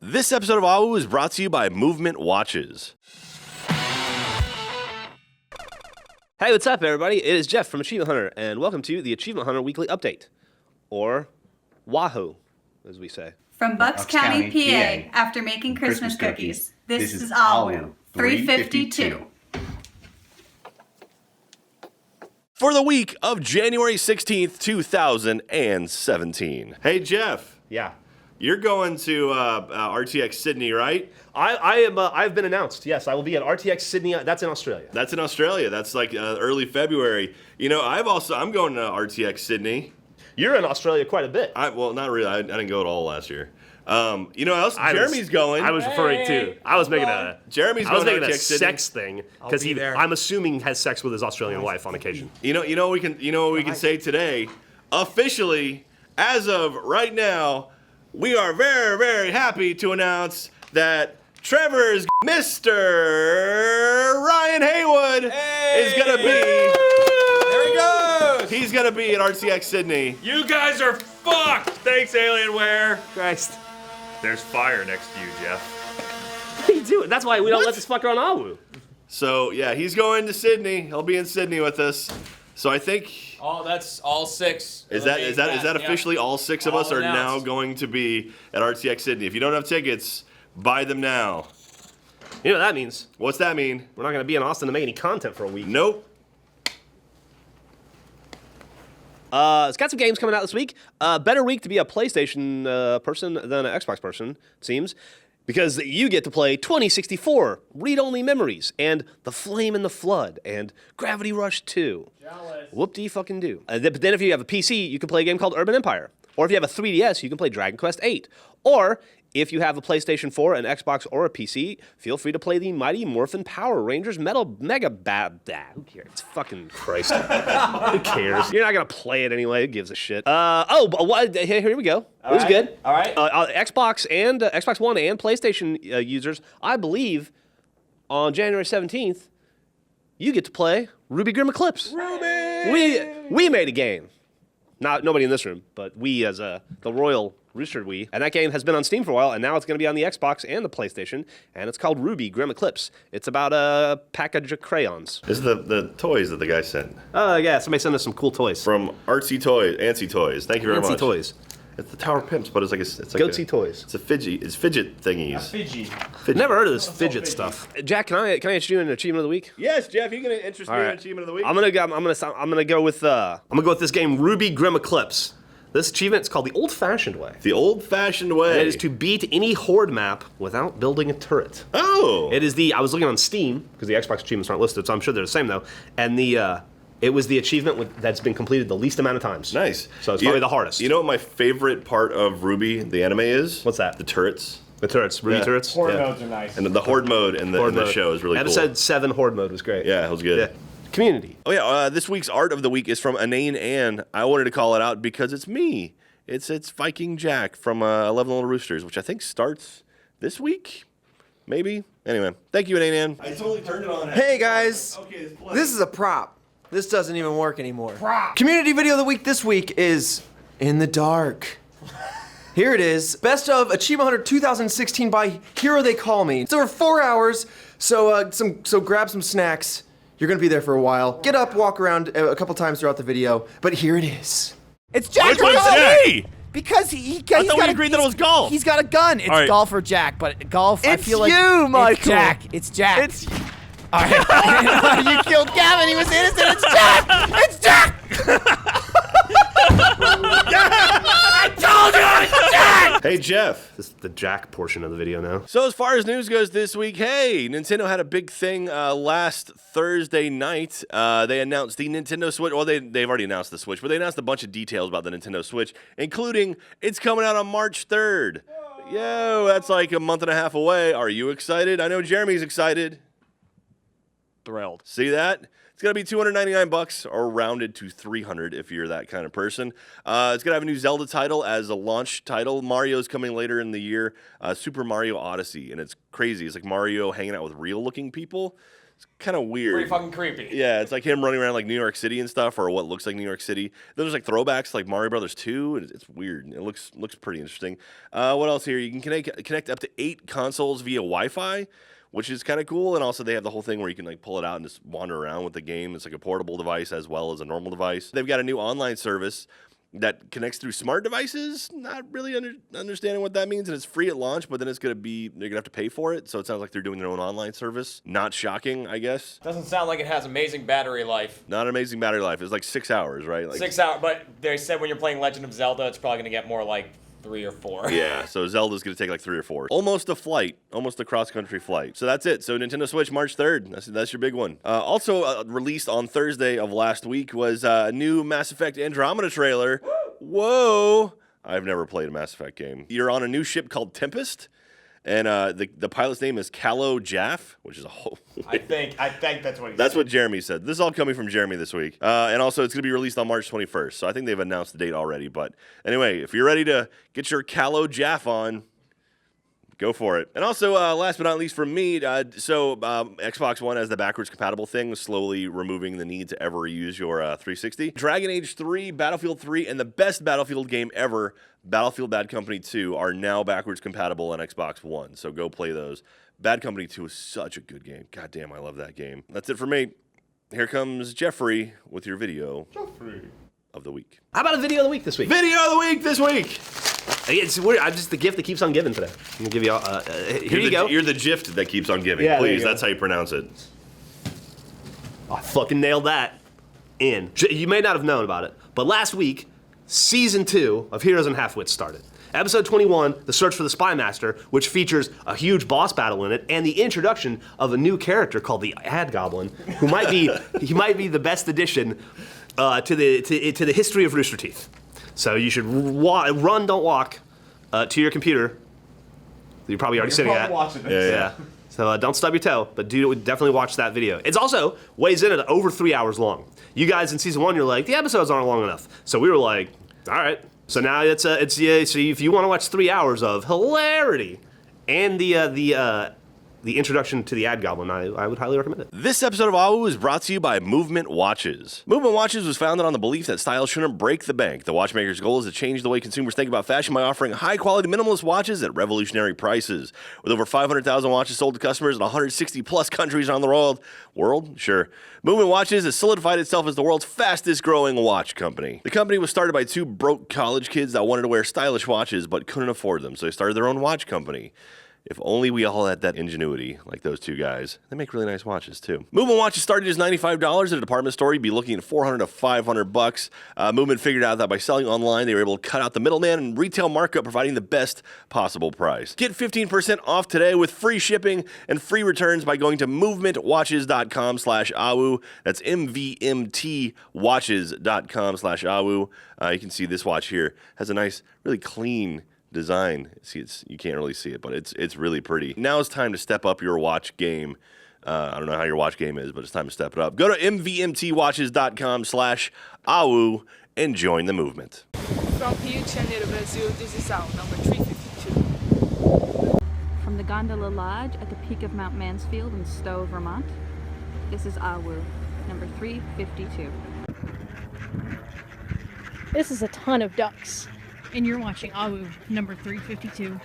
This episode of AHWU is brought to you by Movement Watches. Hey, what's up, everybody? It is Jeff from Achievement Hunter, and welcome to the Achievement Hunter Weekly Update, or WAHU, as we say. From Bucks County, PA, after making Christmas cookies, this is AHWU 352. For the week of January 16th, 2017. Hey, Jeff. Yeah. You're going to RTX Sydney, right? I've been announced. Yes, I will be at RTX Sydney. That's in Australia. That's in Australia. That's like early February. You know, I'm going to RTX Sydney. You're in Australia quite a bit. Well, not really. I didn't go at all last year. You know what else? Jeremy's going. I was referring to. I was making a. Jeremy's I was going making to a RTX sex thing because I'm assuming has sex with his Australian wife on occasion. You know what we can say today. Officially, as of right now, we are very, very happy to announce that Trevor's Mr. Ryan Haywood is gonna be. There he goes. He's gonna be at RTX Sydney. You guys are fucked. Thanks, Alienware. Christ. There's fire next to you, Jeff. What are you doing? That's why we don't let this fucker on AHWU. So yeah, he's going to Sydney. He'll be in Sydney with us. So I think. Oh, that's all six. Is that officially all six of us are now announced. going to be at RTX Sydney? If you don't have tickets, buy them now. You know what that means? What's that mean? We're not going to be in Austin to make any content for a week. Nope. It's got some games coming out this week. Better week to be a PlayStation person than an Xbox person, it seems, because you get to play 2064, Read-Only Memories, and The Flame in the Flood, and Gravity Rush 2. Jealous. Whoop-de-fucking-do. But then if you have a PC, you can play a game called Urban Empire. Or if you have a 3DS, you can play Dragon Quest VIII. Or if you have a PlayStation 4, an Xbox, or a PC, feel free to play the Mighty Morphin Power Rangers Mega Bad. Who cares? It's fucking Christ. Who cares? You're not gonna play it anyway. Who gives a shit? Here we go. It was good. All right. Xbox and Xbox One and PlayStation users, I believe, on January 17th, you get to play Ruby Grim Eclipse. We made a game. Nobody in this room, but we as the royal rooster we. And that game has been on Steam for a while, and now it's going to be on the Xbox and the PlayStation, and it's called Ruby Grim Eclipse. It's about a package of crayons. This is the toys that the guy sent. Yeah, somebody sent us some cool toys. From Antsy Toys. Thank you very much. Antsy Toys. It's the Tower Pimps, but it's like Goatsy Toys. It's fidget thingies. Fiji. Never heard of this fidget stuff. Jack, can I interest you in an achievement of the week? Yes, Jeff, you gonna interest me in achievement of the week? I'm gonna go with this game, Ruby Grim Eclipse. This achievement is called the old-fashioned way. The old-fashioned way. And it is to beat any horde map without building a turret. Oh. It is I was looking on Steam because the Xbox achievements aren't listed, so I'm sure they're the same though. And it was the achievement that's been completed the least amount of times. Nice. So it's probably the hardest. You know what my favorite part of Ruby, the anime, is? What's that? The turrets. The turrets, Ruby turrets. Horde modes are nice. And the horde mode in the show is really cool. Episode 7 horde mode was great. Yeah, it was good. Yeah. Community. Oh yeah, this week's art of the week is from Inane Ann. I wanted to call it out because it's me. It's Viking Jack from 11 Little Roosters, which I think starts this week, maybe. Anyway, thank you, Inane Ann. I totally turned it on. Hey guys, Okay, this is a prop. This doesn't even work anymore. Community video of the week this week is In the Dark. Here it is, Best of Achievement Hunter 2016 by Hero They Call Me. It's over 4 hours, so grab some snacks. You're gonna be there for a while. Get up, walk around a couple times throughout the video, but here it is. It's Jack. Which one's Jay? Because he I thought we agreed that it was golf. He's got a gun. It's All right. golf or Jack, but golf. I It's feel like you, Michael. It's Jack. It's Jack. It's All right. You killed Gavin. He was innocent. It's Jack. It's Jack. I told you it's Jack. Hey, Jeff. This is the Jack portion of the video now. So as far as news goes this week, hey, Nintendo had a big thing last Thursday night. They announced the Nintendo Switch. Well, they've already announced the Switch, but they announced a bunch of details about the Nintendo Switch, including it's coming out on March 3rd. Yo, that's like a month and a half away. Are you excited? I know Jeremy's excited. Thrilled. See that? It's going to be $299 or rounded to $300 if you're that kind of person. It's going to have a new Zelda title as a launch title. Mario's coming later in the year, Super Mario Odyssey, and it's crazy. It's like Mario hanging out with real-looking people. kind of weird. Pretty fucking creepy. Yeah, it's like him running around like New York City and stuff, or what looks like New York City. There's like throwbacks like Mario Brothers 2, and it's weird. It looks pretty interesting. What else here? You can connect up to 8 consoles via Wi-Fi, which is kind of cool. And also they have the whole thing where you can like pull it out and just wander around with the game. It's like a portable device as well as a normal device. They've got a new online service that connects through smart devices. Not really understanding what that means, and it's free at launch, but then they're gonna have to pay for it. So it sounds like they're doing their own online service. Not shocking, I guess. Doesn't sound like it has amazing battery life. Not amazing battery life. It's like 6 hours, right? Like, 6 hours, but they said when you're playing Legend of Zelda, it's probably gonna get more like 3 or 4. Yeah, so Zelda's gonna take like 3 or 4. Almost a flight, almost a cross-country flight. So that's it. So Nintendo Switch March 3rd. That's your big one. Also released on Thursday of last week was a new Mass Effect Andromeda trailer. Whoa! I've never played a Mass Effect game. You're on a new ship called Tempest, and the pilot's name is Calo Jaff, which is a whole. I think that's what he That's said. what Jeremy said. This is all coming from Jeremy this week. And also, it's going to be released on March 21st. So I think they've announced the date already. But anyway, if you're ready to get your Calo Jaff on, go for it. And also, last but not least from me, Xbox One has the backwards compatible thing, slowly removing the need to ever use your 360. Dragon Age 3, Battlefield 3, and the best Battlefield game ever, Battlefield Bad Company 2, are now backwards compatible on Xbox One. So go play those. Bad Company 2 is such a good game. God damn, I love that game. That's it for me. Here comes Jeffrey with your video of the week. How about a video of the week this week? Video of the week this week! It's weird. I'm just the gift that keeps on giving today. I'm gonna give you all. Here you go. You're the gift that keeps on giving. Yeah, there Please, you go. that's how you pronounce it. Oh, I fucking nailed that. You may not have known about it, but last week, season 2 of Heroes and Half-Wits started. Episode 21, The Search for the Spy Master, which features a huge boss battle in it and the introduction of a new character called the Ad Goblin, who might be the best addition to the history of Rooster Teeth. So you should run, don't walk, to your computer. You're probably already sitting at. Watching this. Yeah. So don't stub your toe, but definitely watch that video. It's also weighs in at over 3 hours long. You guys in season 1, you're like, the episodes aren't long enough. So we were like, all right. So now it's so if you want to watch 3 hours of hilarity and the introduction to the Ad Goblin, I would highly recommend it. This episode of AHWU is brought to you by Movement Watches. Movement Watches was founded on the belief that style shouldn't break the bank. The watchmaker's goal is to change the way consumers think about fashion by offering high-quality minimalist watches at revolutionary prices. With over 500,000 watches sold to customers in 160-plus countries around the world? Sure. Movement Watches has solidified itself as the world's fastest-growing watch company. The company was started by 2 broke college kids that wanted to wear stylish watches but couldn't afford them, so they started their own watch company. If only we all had that ingenuity, like those 2 guys. They make really nice watches, too. Movement watches started as $95 at a department store. You'd be looking at $400 to $500. Movement figured out that by selling online, they were able to cut out the middleman and retail markup, providing the best possible price. Get 15% off today with free shipping and free returns by going to movementwatches.com/AHWU. That's MVMTwatches.com/AHWU. You can see this watch here has a nice, really clean design. See, you can't really see it, but it's really pretty. Now it's time to step up your watch game. I don't know how your watch game is, but it's time to step it up. Go to mvmtwatches.com/AHWU and join the movement. From Rio de Janeiro, Brazil, this is our number 352. From the Gondola Lodge at the peak of Mount Mansfield in Stowe, Vermont, this is AHWU, number 352. This is a ton of ducks. And you're watching AHWU, number 352.